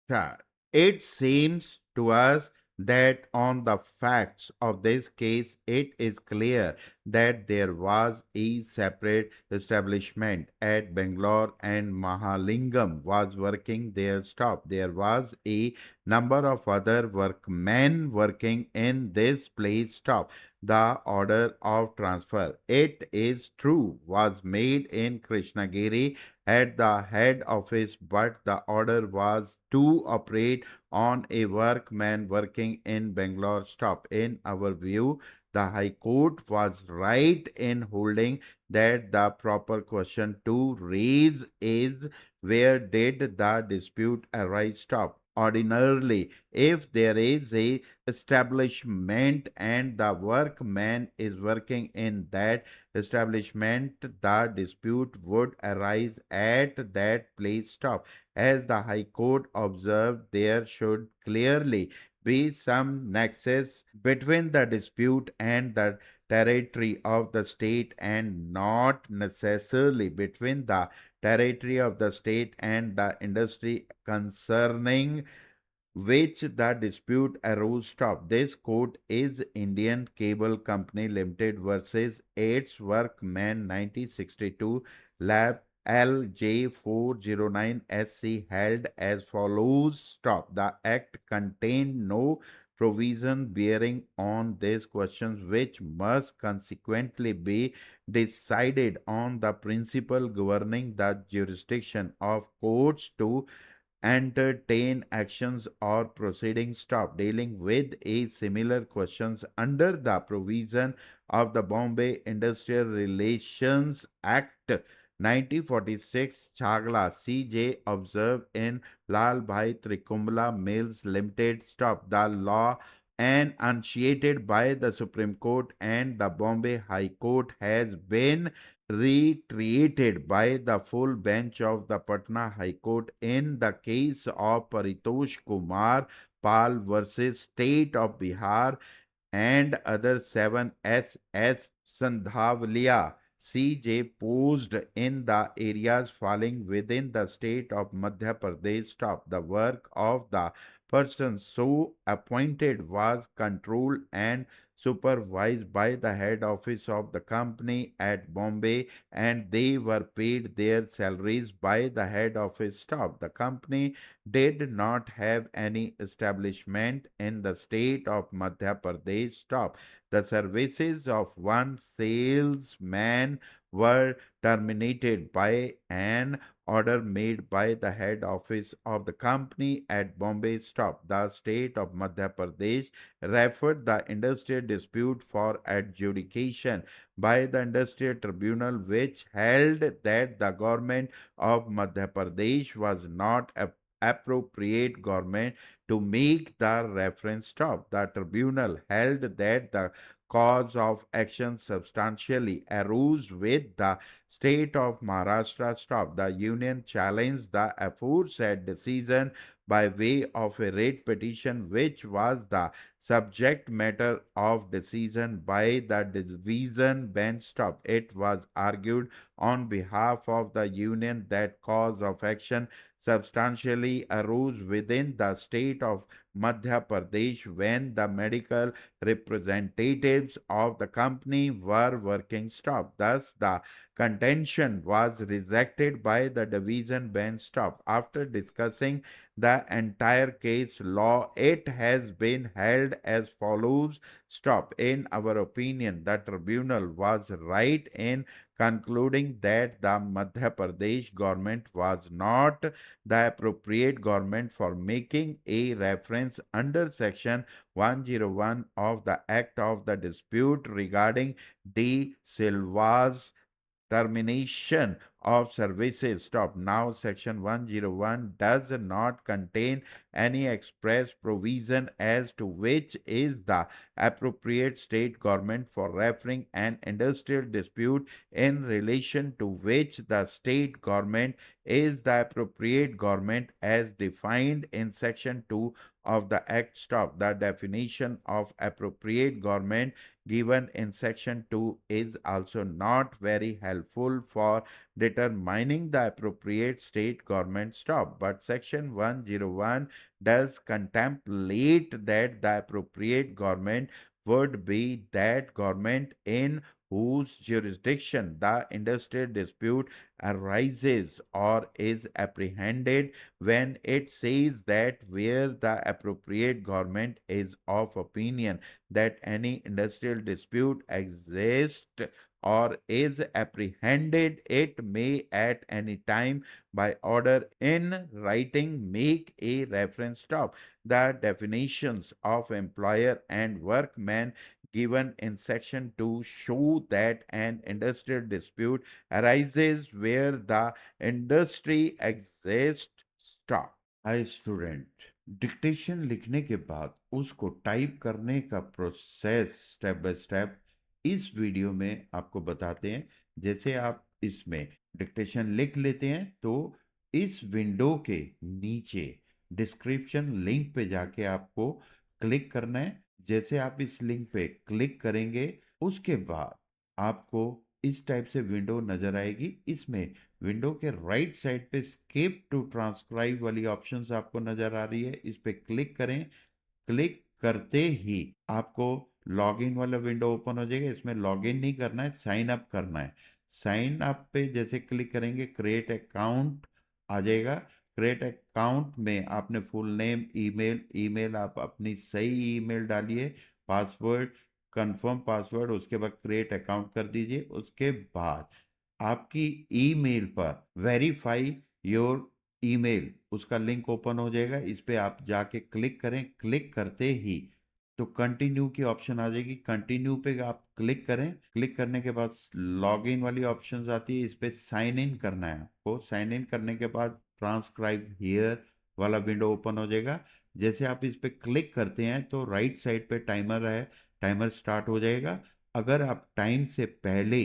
Yeah, it seems to us that on the facts of this case, it is clear that there was a separate establishment at Bangalore and Mahalingam was working their stop. There was a number of other workmen working in this place stop. The order of transfer, it is true, was made in Krishnagiri at the head office, but the order was to operate on a workman working in Bangalore stop. In our view, the High Court was right in holding that the proper question to raise is where did the dispute arise stop. Ordinarily, if there is a establishment and the workman is working in that establishment, the dispute would arise at that place stop. As the High Court observed, there should clearly be some nexus between the dispute and the territory of the state and not necessarily between the territory of the state and the industry concerning which the dispute arose stop. This court is Indian Cable Company Limited versus its workman 1962 lab LJ409 SC held as follows stop. The act contained no provision bearing on these questions which must consequently be decided on the principle governing the jurisdiction of courts to entertain actions or proceedings stop dealing with a similar questions under the provision of the Bombay Industrial Relations Act 1946 Chagla CJ observed in Lal Bhai Trikumbla Mills Limited stop the law and enunciated by the Supreme Court and the Bombay High Court has been reiterated by the full bench of the Patna High Court in the case of Paritosh Kumar Pal versus State of Bihar and other 7 SS Sandhavliya CJ posed in the areas falling within the state of Madhya Pradesh stop. The work of the person so appointed was controlled and supervised by the head office of the company at Bombay and they were paid their salaries by the head office staff. The company did not have any establishment in the state of Madhya Pradesh staff. The services of one salesman were terminated by an order made by the head office of the company at Bombay stop. The state of Madhya Pradesh referred the industrial dispute for adjudication by the industrial tribunal which held that the government of Madhya Pradesh was not a appropriate government to make the reference stop. The tribunal held that the cause of action substantially arose with the state of Maharashtra stop. The union challenged the aforesaid decision by way of a writ petition which was the subject matter of decision by the division bench stop. It was argued on behalf of the union that cause of action substantially arose within the state of Madhya Pradesh when the medical representatives of the company were working stop. Thus, the contention was rejected by the division bench stop. After discussing the entire case law, it has been held as follows stop. In our opinion, the tribunal was right in concluding that the Madhya Pradesh government was not the appropriate government for making a reference under section 101 of the Act of the Dispute regarding De Silva's termination of services stop. Now, Section 101 does not contain any express provision as to which is the appropriate state government for referring an industrial dispute in relation to which the state government is the appropriate government as defined in Section 2 of the Act stop. The definition of appropriate government given in section 2 is also not very helpful for determining the appropriate state government stop, but section 101 does contemplate that the appropriate government would be that government in whose jurisdiction the industrial dispute arises or is apprehended when it says that where the appropriate government is of opinion that any industrial dispute exists or is apprehended, it may at any time by order in writing make a reference stop. The definitions of employer and workman given in section 2 show that an industrial dispute arises where the industry exists. Stop. Hi student, dictation लिखने के बाद उसको type करने का process step by step इस video में आपको बताते हैं। जैसे आप इसमें डिक्टेशन लिख लेते हैं तो इस विंडो के नीचे डिस्क्रिप्शन लिंक पे जाके आपको क्लिक करना है। जैसे आप इस लिंक पे क्लिक करेंगे उसके बाद आपको इस टाइप से विंडो नजर आएगी। इसमें विंडो के राइट साइड पे स्किप टू ट्रांसक्राइब वाली ऑप्शंस आपको नजर आ रही है, इस पे क्लिक करें। क्लिक करते ही आपको लॉगिन वाला विंडो ओपन हो जाएगा। इसमें लॉगिन नहीं करना है, साइन अप करना है। साइन अप पे जैसे क्लिक करेंगे क्रिएट अकाउंट आ जाएगा। क्रिएट अकाउंट में आपने फुल नेम, ईमेल, ईमेल आप अपनी सही ईमेल डालिए, पासवर्ड, कंफर्म पासवर्ड, उसके बाद क्रिएट अकाउंट कर दीजिए। उसके बाद आपकी ईमेल पर वेरीफाई योर ईमेल उसका लिंक ओपन हो जाएगा। इस पे आप जाके क्लिक करें। क्लिक करते ही तो कंटिन्यू की ऑप्शन आ जाएगी। कंटिन्यू पे आप क्लिक करें। क्लिक करने के बाद लॉगिन वाली ऑप्शंस आती है, इस पे साइन इन करना है आपको। साइन इन करने के बाद ट्रांसक्राइब हियर वाला विंडो ओपन हो जाएगा। जैसे आप इस पे क्लिक करते हैं तो राइट साइड पे टाइमर है, टाइमर स्टार्ट हो जाएगा। अगर आप टाइम से पहले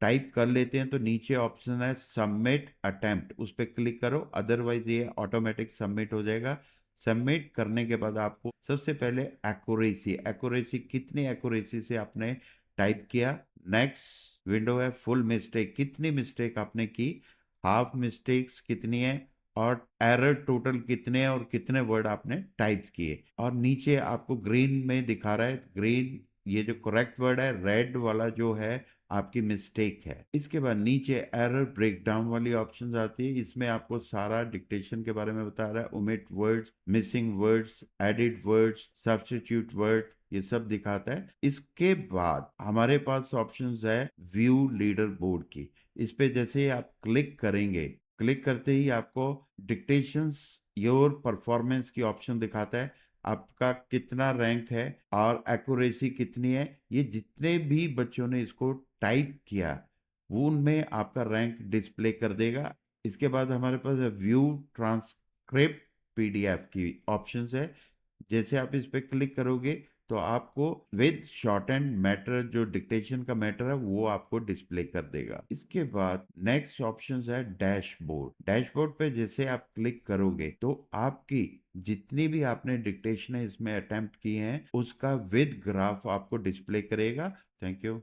टाइप कर लेते हैं तो नीचे ऑप्शन है सबमिट अटेम्प्ट, उस पर क्लिक करो, अदरवाइज ये ऑटोमेटिक सबमिट हो जाएगा। सबमिट करने के बाद आपको सबसे पहले एक्यूरेसी, एक्यूरेसी कितनी एक्यूरेसी से आपने टाइप किया। नेक्स्ट विंडो है फुल मिस्टेक, कितनी मिस्टेक आपने की, हाफ मिस्टेक्स कितनी है, और एरर टोटल कितने हैं और कितने वर्ड आपने टाइप किए। और नीचे आपको ग्रीन में दिखा रहा है, ग्रीन ये जो करेक्ट वर्ड है, रेड वाला जो है आपकी मिस्टेक है। इसके बाद नीचे एरर ब्रेकडाउन वाली ऑप्शंस आती है, इसमें आपको सारा डिक्टेशन के बारे में बता रहा है। Omit words, missing words, edit words, substitute word, ये सब दिखाता है। इसके बाद हमारे पास ऑप्शंस है व्यू लीडर बोर्ड की। इस पे जैसे ही आप क्लिक करेंगे, क्लिक करते ही आपको डिक्टेशंस योर परफॉर्मेंस की ऑप्शन दिखाता है, आपका कितना रैंक है और एक्यूरेसी कितनी है। ये जितने भी बच्चों ने इसको टाइप किया वो उनमें आपका रैंक डिस्प्ले कर देगा। इसके बाद हमारे पास व्यू ट्रांसक्रिप्ट पीडीएफ की ऑप्शंस है। जैसे आप इस पे क्लिक करोगे तो आपको विद शॉर्ट एंड मैटर जो डिक्टेशन का मैटर है वो आपको डिस्प्ले कर देगा। इसके बाद नेक्स्ट ऑप्शन है डैशबोर्ड। डैशबोर्ड पे जैसे आप क्लिक करोगे तो आपकी जितनी भी आपने डिक्टेशन है इसमें अटेम्प्ट किए हैं उसका विद ग्राफ आपको डिस्प्ले करेगा। Thank you.